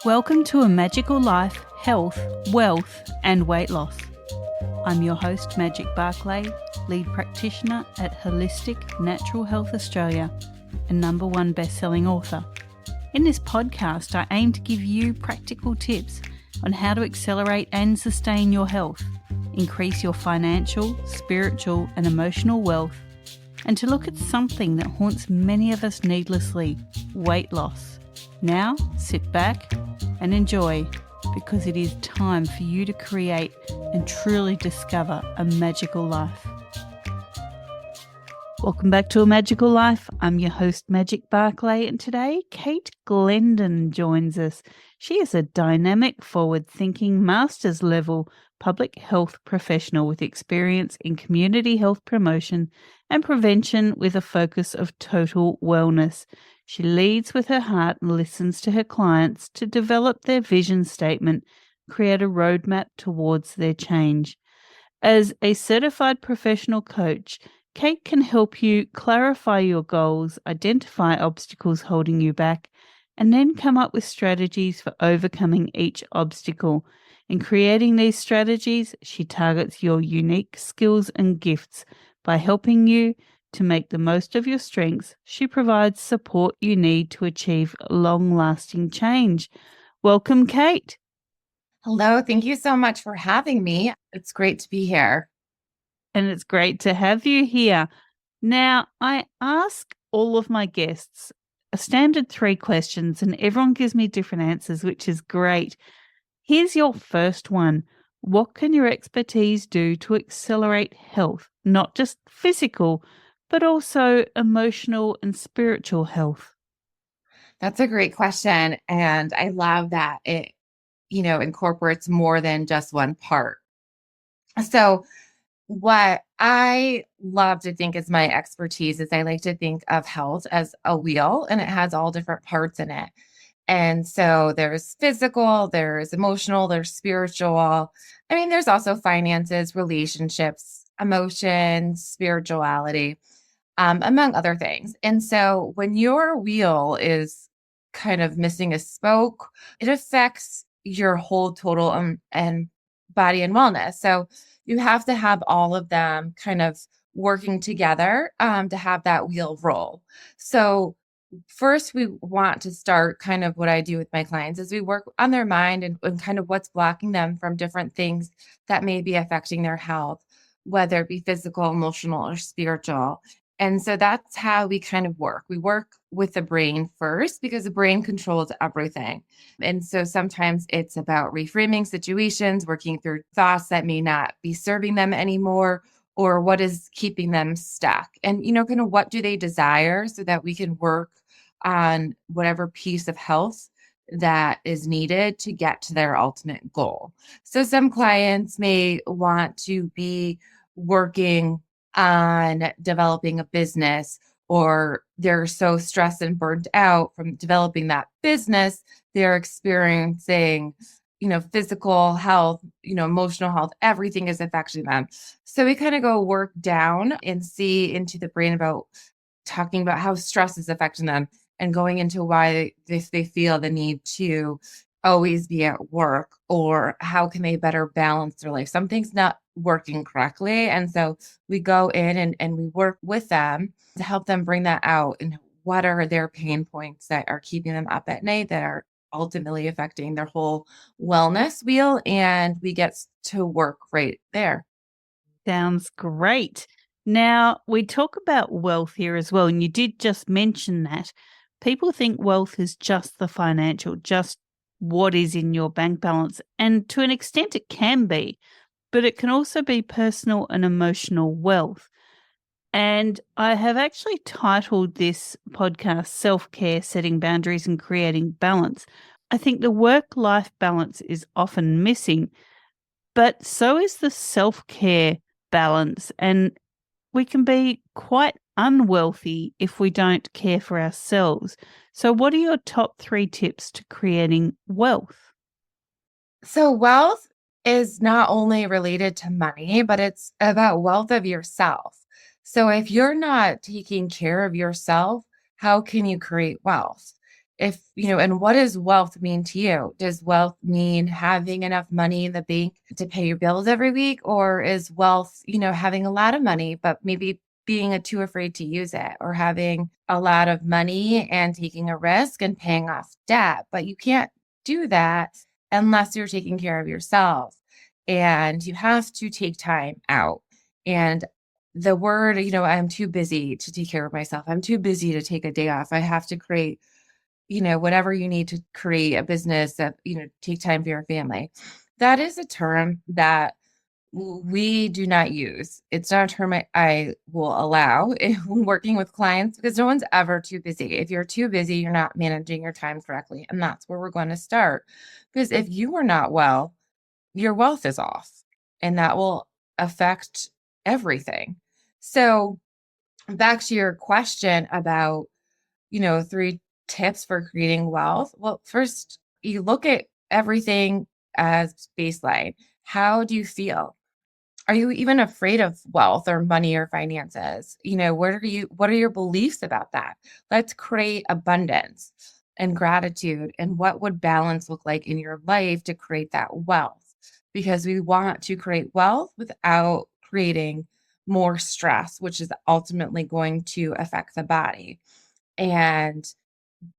Welcome to A Magical Life, Health, Wealth and Weight Loss. I'm your host, Magic Barclay, lead practitioner at Holistic Natural Health Australia and #1 best-selling author. In this podcast, I aim to give you practical tips on how to accelerate and sustain your health, increase your financial, spiritual and emotional wealth, and to look at something that haunts many of us needlessly, weight loss. Now, sit back and enjoy, because it is time for you to create and truly discover a magical life. Welcome back to A Magical Life. I'm your host, Magic Barclay, and today Kate Glendon joins us. She is a dynamic, forward-thinking, master's-level public health professional with experience in community health promotion and prevention with a focus of total wellness. She leads with her heart and listens to her clients to develop their vision statement, create a roadmap towards their change. As a certified professional coach, Kate can help you clarify your goals, identify obstacles holding you back, and then come up with strategies for overcoming each obstacle. In creating these strategies, she targets your unique skills and gifts by helping you to make the most of your strengths. She provides support you need to achieve long-lasting change. Welcome, Kate. Hello, thank you so much for having me. It's great to be here. And it's great to have you here. Now, I ask all of my guests a standard 3 questions, and everyone gives me different answers, which is great. Here's your first one. What can your expertise do to accelerate health, not just physical, but also emotional and spiritual health? That's a great question. And I love that it, incorporates more than just one part. So what I love to think is my expertise is I like to think of health as a wheel, and it has all different parts in it. And so there's physical, there's emotional, there's spiritual. There's also finances, relationships, emotions, spirituality, among other things. And so when your wheel is kind of missing a spoke, it affects your whole total and body and wellness. So you have to have all of them kind of working together to have that wheel roll. So first, we want to start kind of what I do with my clients is we work on their mind and kind of what's blocking them from different things that may be affecting their health, whether it be physical, emotional, or spiritual. And so that's how we kind of work. We work with the brain first because the brain controls everything. And so sometimes it's about reframing situations, working through thoughts that may not be serving them anymore, or what is keeping them stuck. And, kind of what do they desire so that we can work on whatever piece of health that is needed to get to their ultimate goal. So some clients may want to be working on developing a business, or they're so stressed and burnt out from developing that business, they're experiencing, physical health, emotional health, everything is affecting them. So we kind of go work down and see into the brain about talking about how stress is affecting them and going into why they feel the need to always be at work, or how can they better balance their life. Something's not working correctly. And so we go in and we work with them to help them bring that out. And what are their pain points that are keeping them up at night, that are ultimately affecting their whole wellness wheel. And we get to work right there. Sounds great. Now, we talk about wealth here as well, and you did just mention that. People think wealth is just the financial, just what is in your bank balance. And to an extent it can be, but it can also be personal and emotional wealth. And I have actually titled this podcast Self-Care, Setting Boundaries and Creating Balance. I think the work-life balance is often missing, but so is the self-care balance. And we can be quite unwealthy if we don't care for ourselves. So what are your top 3 tips to creating wealth? So wealth is not only related to money, but it's about wealth of yourself. So if you're not taking care of yourself, how can you create wealth? and what does wealth mean to you? Does wealth mean having enough money in the bank to pay your bills every week? Or is wealth, having a lot of money, but maybe being too afraid to use it, or having a lot of money and taking a risk and paying off debt? But you can't do that unless you're taking care of yourself, and you have to take time out. And the word, I'm too busy to take care of myself. I'm too busy to take a day off. I have to create, whatever you need to create a business that, take time for your family. That is a term that we do not use. It's not a term I will allow when working with clients, because no one's ever too busy. If you're too busy, you're not managing your time correctly. And that's where we're going to start. Because if you are not well, your wealth is off, and that will affect everything. So back to your question about, 3 tips for creating wealth. Well, first, you look at everything as baseline. How do you feel? Are you even afraid of wealth or money or finances? What are your beliefs about that? Let's create abundance and gratitude. And what would balance look like in your life to create that wealth? Because we want to create wealth without creating more stress, which is ultimately going to affect the body. And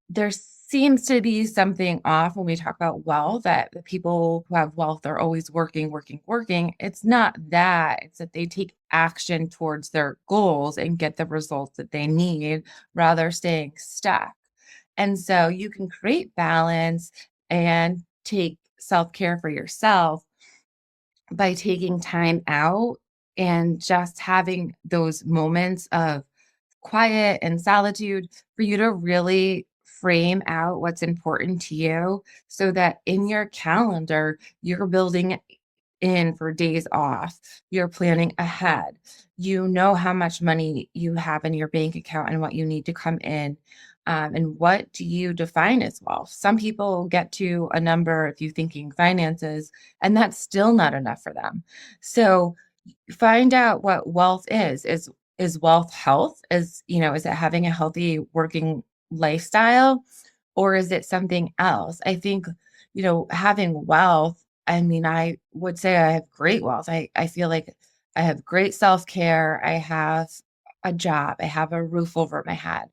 there seems to be something off when we talk about wealth, that the people who have wealth are always working, working, working. It's not that. It's that they take action towards their goals and get the results that they need, rather staying stuck. And so you can create balance and take self-care for yourself by taking time out and just having those moments of quiet and solitude for you to really frame out what's important to you, so that in your calendar, you're building in for days off. You're planning ahead. You know how much money you have in your bank account and what you need to come in. And what do you define as wealth? Some people get to a number if you're thinking finances, and that's still not enough for them. So find out what wealth is. Is wealth health? Is it having a healthy working lifestyle, or is it something else? I think, having wealth, I mean, I would say I have great wealth. I feel like I have great self-care. I have a job. I have a roof over my head.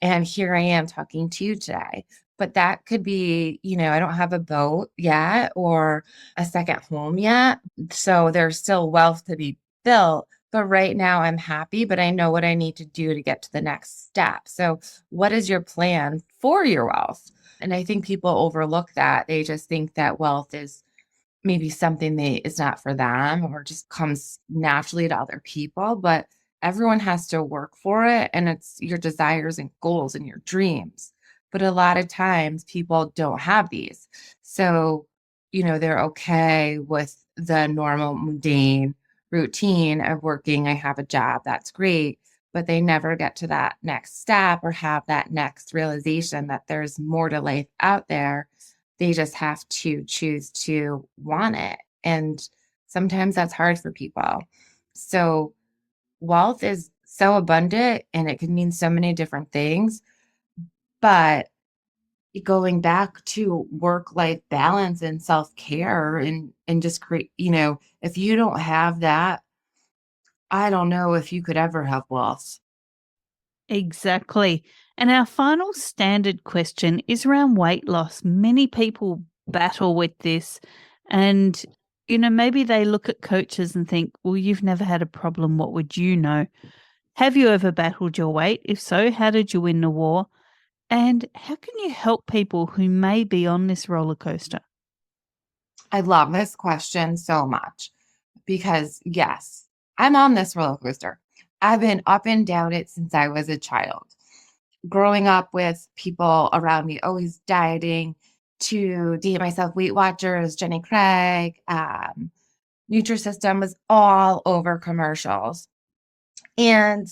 And here I am talking to you today. But that could be, I don't have a boat yet or a second home yet. So there's still wealth to be built. But right now I'm happy, but I know what I need to do to get to the next step. So what is your plan for your wealth? And I think people overlook that. They just think that wealth is maybe something is not for them, or just comes naturally to other people, but everyone has to work for it, and it's your desires and goals and your dreams. But a lot of times people don't have these. So, they're okay with the normal mundane routine of working. I have a job, that's great, but they never get to that next step or have that next realization that there's more to life out there. They just have to choose to want it. And sometimes that's hard for people. So wealth is so abundant, and it can mean so many different things. But going back to work-life balance and self-care, and just create, if you don't have that, I don't know if you could ever have wealth. Exactly. And our final standard question is around weight loss. Many people battle with this, and, maybe they look at coaches and think, well, you've never had a problem. What would you know? Have you ever battled your weight? If so, how did you win the war? And how can you help people who may be on this roller coaster? I love this question so much because, yes, I'm on this roller coaster. I've been up and down it since I was a child. Growing up with people around me always dieting, to date myself, Weight Watchers, Jenny Craig, Nutrisystem was all over commercials. And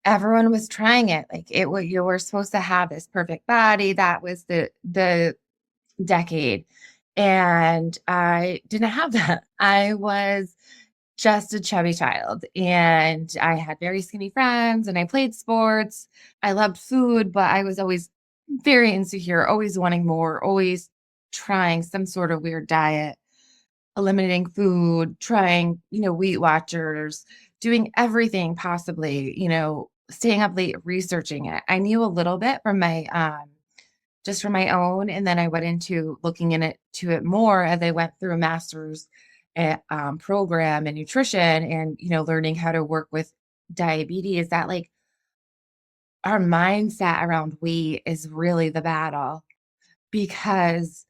everyone was trying it. Like you were supposed to have this perfect body. That was the decade. And I didn't have that. I was just a chubby child, and I had very skinny friends, and I played sports. I loved food, but I was always very insecure, always wanting more, always trying some sort of weird diet, eliminating food, trying, Weight Watchers, doing everything possibly, staying up late researching it. I knew a little bit from my just from my own, and then I went into looking into it more as I went through a master's program in nutrition and learning how to work with diabetes. That like our mindset around weight is really the battle because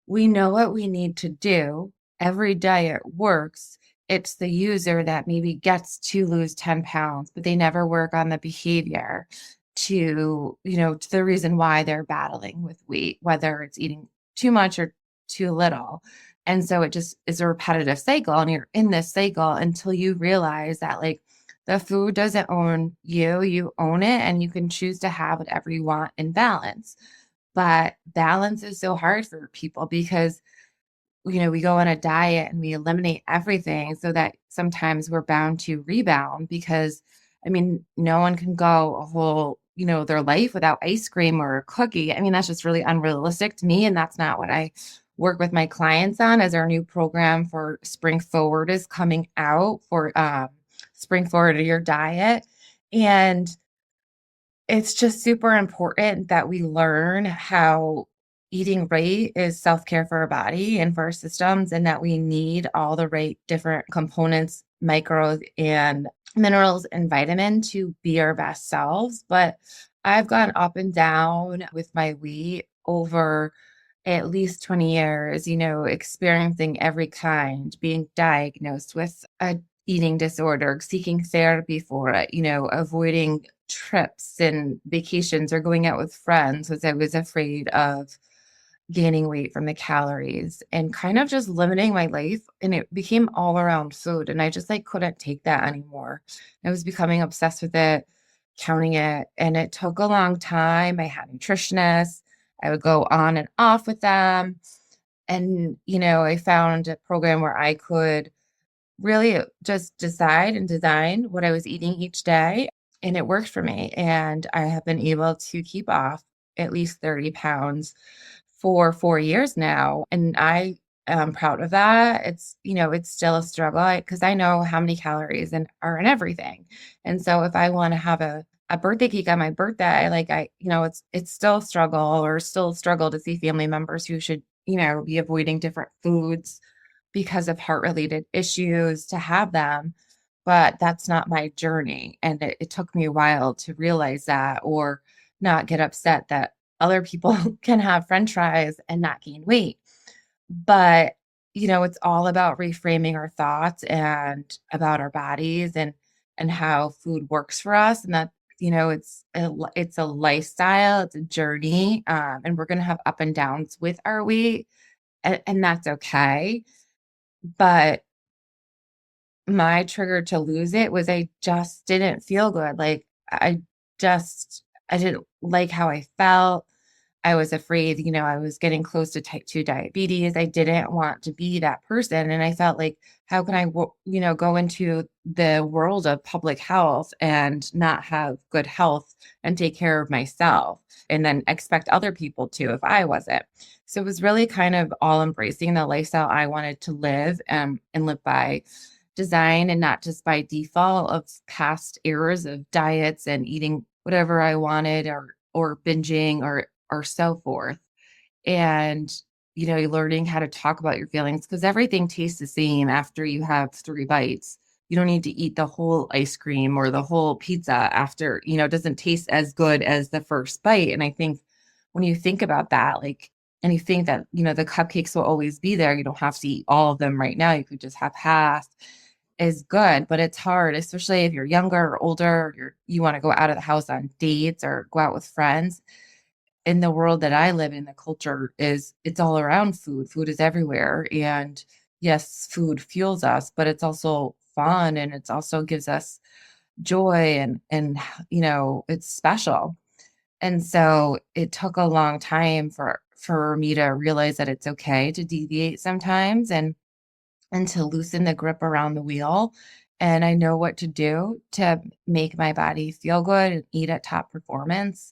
we know what we need to do. Every diet works. It's the user that maybe gets to lose 10 pounds, but they never work on the behavior to the reason why they're battling with weight, whether it's eating too much or too little. And so it just is a repetitive cycle. And you're in this cycle until you realize that like the food doesn't own you, you own it, and you can choose to have whatever you want in balance. But balance is so hard for people because, we go on a diet and we eliminate everything so that sometimes we're bound to rebound because, I mean, no one can go a whole, their life without ice cream or a cookie. I mean, that's just really unrealistic to me. And that's not what I work with my clients on as our new program for Spring Forward is coming out for Spring Forward to your diet. And it's just super important that we learn how eating right is self-care for our body and for our systems, and that we need all the right different components, micros and minerals and vitamin to be our best selves. But I've gone up and down with my weight over at least 20 years, experiencing every kind, being diagnosed with a eating disorder, seeking therapy for it, avoiding trips and vacations or going out with friends because I was afraid of gaining weight from the calories and kind of just limiting my life. And it became all around food. And I just like couldn't take that anymore. I was becoming obsessed with it, counting it. And it took a long time. I had nutritionists. I would go on and off with them. And, I found a program where I could really just decide and design what I was eating each day. And it worked for me. And I have been able to keep off at least 30 pounds for 4 years now. And I am proud of that. It's still a struggle because I know how many calories are in everything. And so if I want to have a birthday cake on my birthday, it's still a struggle or still a struggle to see family members who should, be avoiding different foods because of heart-related issues to have them. But that's not my journey. And it took me a while to realize that or not get upset that other people can have French fries and not gain weight. But, it's all about reframing our thoughts and about our bodies and how food works for us. And that, it's a lifestyle, it's a journey. And we're going to have up and downs with our weight, and that's okay. But my trigger to lose it was I just didn't feel good. Like I didn't like how I felt. I was afraid, I was getting close to type 2 diabetes. I didn't want to be that person. And I felt like, how can I, go into the world of public health and not have good health and take care of myself and then expect other people to if I wasn't. So it was really kind of all embracing the lifestyle I wanted to live and live by design and not just by default of past eras of diets and eating whatever I wanted or binging or so forth. And, learning how to talk about your feelings because everything tastes the same after you have 3 bites. You don't need to eat the whole ice cream or the whole pizza after, it doesn't taste as good as the first bite. And I think when you think about that, like, and you think that, the cupcakes will always be there, you don't have to eat all of them right now. You could just have half is good, but it's hard, especially if you're younger or older, you want to go out of the house on dates or go out with friends. In the world that I live in, the culture it's all around food. Food is everywhere. And yes, food fuels us, but it's also fun and it's also gives us joy and it's special. And so it took a long time for me to realize that it's okay to deviate sometimes and to loosen the grip around the wheel. And I know what to do to make my body feel good and eat at top performance.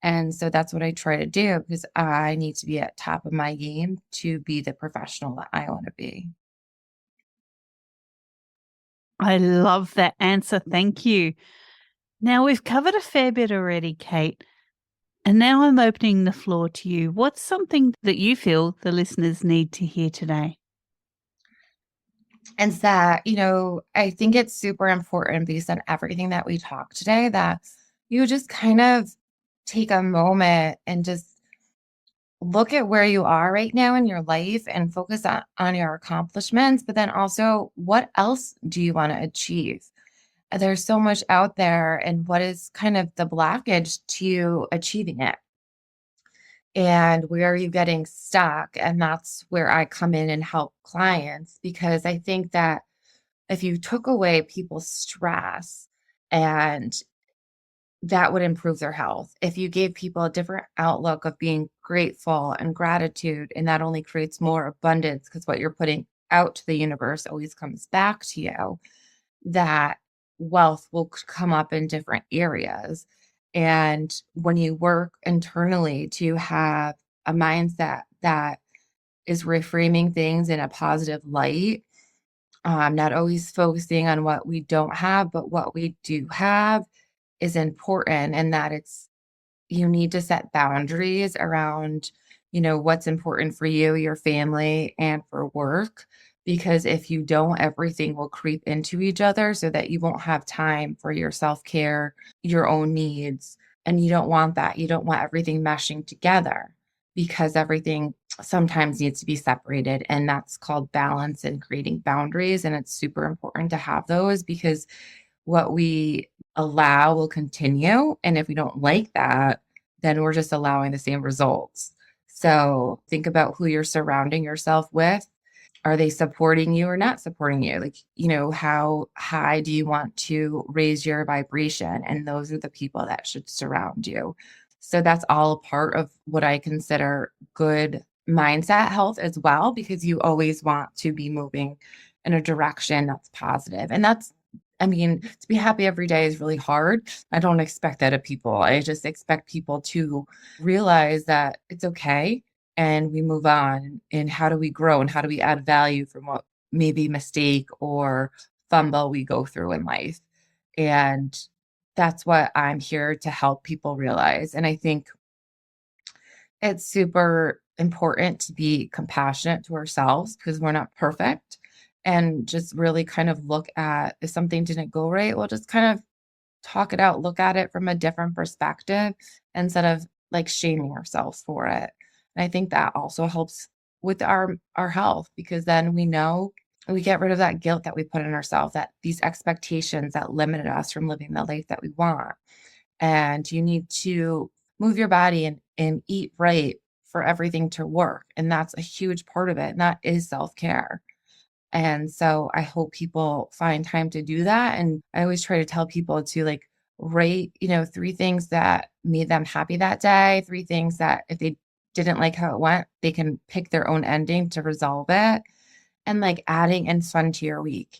And so that's what I try to do because I need to be at top of my game to be the professional that I want to be. I love that answer. Thank you. Now, we've covered a fair bit already, Kate, and now I'm opening the floor to you. What's something that you feel the listeners need to hear today? And that, I think it's super important based on everything that we talked today that you just kind of take a moment and just look at where you are right now in your life and focus on your accomplishments, but then also what else do you want to achieve? There's so much out there, and what is kind of the blockage to achieving it? And where are you getting stuck? And that's where I come in and help clients because I think that if you took away people's stress and that would improve their health. If you gave people a different outlook of being grateful and gratitude, and that only creates more abundance because what you're putting out to the universe always comes back to you, that wealth will come up in different areas. And when you work internally to have a mindset that is reframing things in a positive light, not always focusing on what we don't have, but what we do have is important, and that you need to set boundaries around, what's important for you, your family, and for work. Because if you don't, everything will creep into each other so that you won't have time for your self-care, your own needs. And you don't want that. You don't want everything meshing together because everything sometimes needs to be separated. And that's called balance and creating boundaries. And it's super important to have those because what we allow will continue. And if we don't like that, then we're just allowing the same results. So think about who you're surrounding yourself with. Are they supporting you or not supporting you? Like, how high do you want to raise your vibration? And those are the people that should surround you. So that's all a part of what I consider good mindset health as well, because you always want to be moving in a direction that's positive. And to be happy every day is really hard. I don't expect that of people. I just expect people to realize that it's okay and we move on. And how do we grow and how do we add value from what maybe mistake or fumble we go through in life? And that's what I'm here to help people realize. And I think it's super important to be compassionate to ourselves because we're not perfect, and just really kind of look at if something didn't go right, we'll just kind of talk it out, look at it from a different perspective instead of like shaming ourselves for it. And I think that also helps with our health because then we know we get rid of that guilt that we put in ourselves, that these expectations that limited us from living the life that we want. And you need to move your body and eat right for everything to work. And that's a huge part of it. And that is self-care. And so I hope people find time to do that. And I always try to tell people to like write, 3 things that made them happy that day, 3 things that if they didn't like how it went, they can pick their own ending to resolve it. And like adding in fun to your week.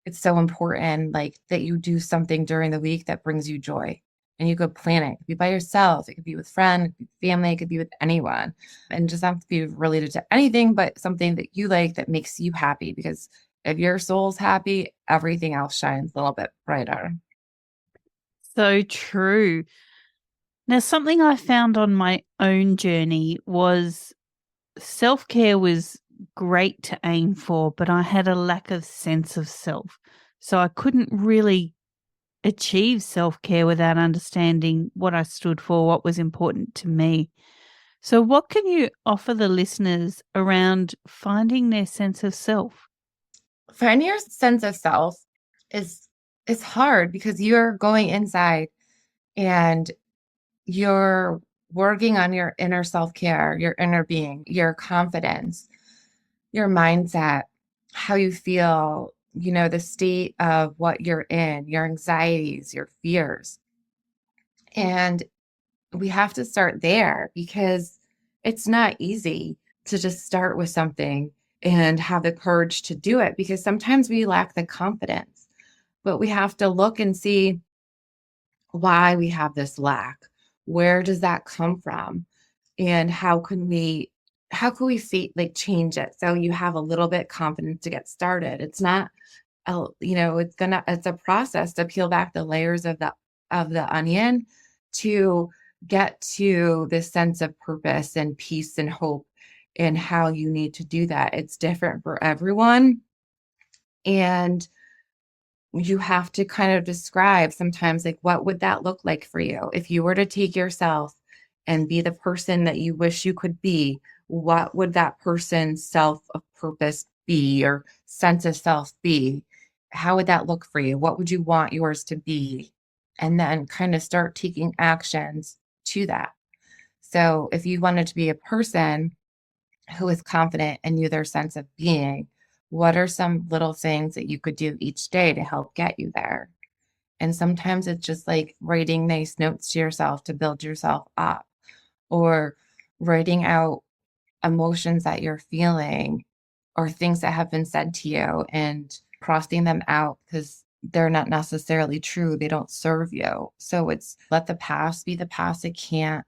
It's so important, like that you do something during the week that brings you joy. And you could plan it. It could be by yourself. It could be with friends, it could be family, it could be with anyone. And just not have to be related to anything, but something that you like that makes you happy. Because if your soul's happy, everything else shines a little bit brighter. So true. Now, something I found on my own journey was self-care was great to aim for, but I had a lack of sense of self. So I couldn't really achieve self-care without understanding what I stood for, what was important to me. So what can you offer the listeners around finding their sense of self? Finding your sense of self is hard because you're going inside and you're working on your inner self-care, your inner being, your confidence, your mindset, how you feel, the state of what you're in, your anxieties, your fears. And we have to start there because it's not easy to just start with something and have the courage to do it because sometimes we lack the confidence, but we have to look and see why we have this lack. Where does that come from? And how can we see, like, change it so you have a little bit confidence to get started? It's not, it's a process to peel back the layers of the onion to get to this sense of purpose and peace and hope, and how you need to do that. It's different for everyone. And you have to kind of describe sometimes, like, what would that look like for you? If you were to take yourself and be the person that you wish you could be, what would that person's self of purpose be, or sense of self be? How would that look for you? What would you want yours to be? And then kind of start taking actions to that. So if you wanted to be a person who is confident and knew their sense of being, what are some little things that you could do each day to help get you there? And sometimes it's just like writing nice notes to yourself to build yourself up, or writing out emotions that you're feeling or things that have been said to you and crossing them out because they're not necessarily true. They don't serve you. So it's let the past be the past. It can't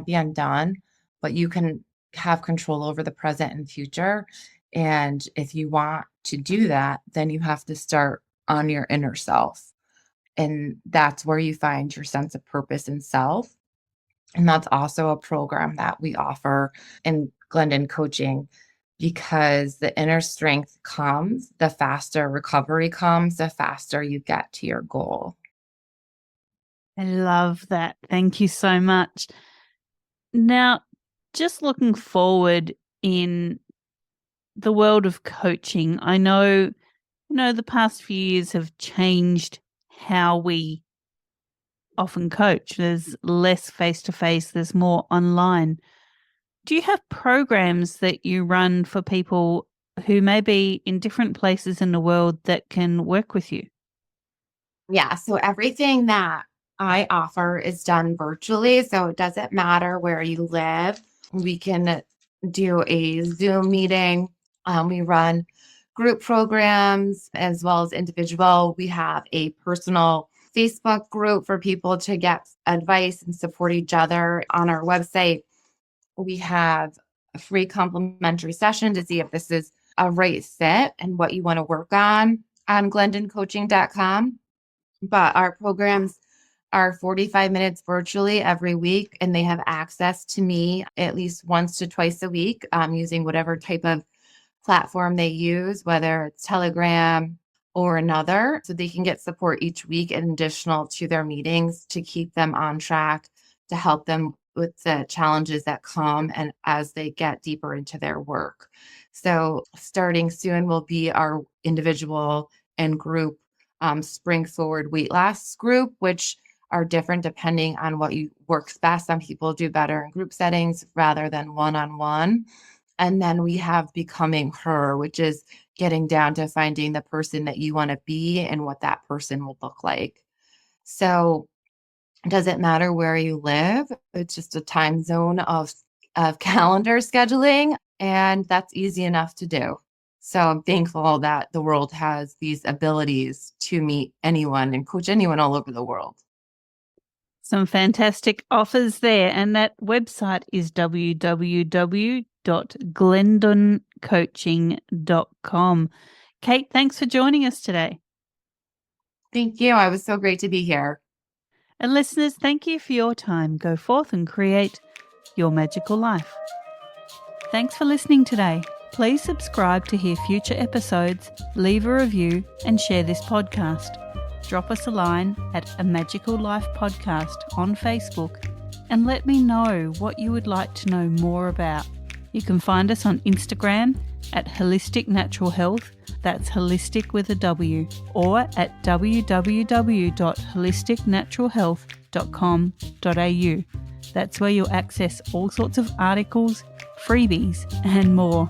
be undone, but you can have control over the present and future. And if you want to do that, then you have to start on your inner self. And that's where you find your sense of purpose and self. And that's also a program that we offer in Glendon coaching, because the inner strength comes, the faster recovery comes, the faster you get to your goal. I love that. Thank you so much. Now, just looking forward in the world of coaching, I know, the past few years have changed how we often coach. There's less face-to-face, there's more online. Do you have programs that you run for people who may be in different places in the world that can work with you? Yeah, so everything that I offer is done virtually. So it doesn't matter where you live. We can do a Zoom meeting. We run group programs as well as individual. We have a personal Facebook group for people to get advice and support each other. On our website, we have a free complimentary session to see if this is a right fit and what you want to work on glendoncoaching.com. But our programs are 45 minutes virtually every week, and they have access to me at least once to twice a week, using whatever type of platform they use, whether it's Telegram or another. So they can get support each week in additional to their meetings to keep them on track, to help them with the challenges that come and as they get deeper into their work. So starting soon will be our individual and group spring forward weight loss group, which are different depending on what you works best. Some people do better in group settings rather than one-on-one. And then we have Becoming Her, which is getting down to finding the person that you want to be and what that person will look like. So it doesn't matter where you live. It's just a time zone of calendar scheduling, and that's easy enough to do. So I'm thankful that the world has these abilities to meet anyone and coach anyone all over the world. Some fantastic offers there. And that website is www.glendoncoaching.com. Kate, thanks for joining us today. Thank you. It was so great to be here. And listeners, thank you for your time. Go forth and create your magical life. Thanks for listening today. Please subscribe to hear future episodes, leave a review, and share this podcast. Drop us a line at A Magical Life Podcast on Facebook and let me know what you would like to know more about. You can find us on Instagram at Holistic Natural Health, that's holistic with a W, or at www.holisticnaturalhealth.com.au. That's where you'll access all sorts of articles, freebies, and more.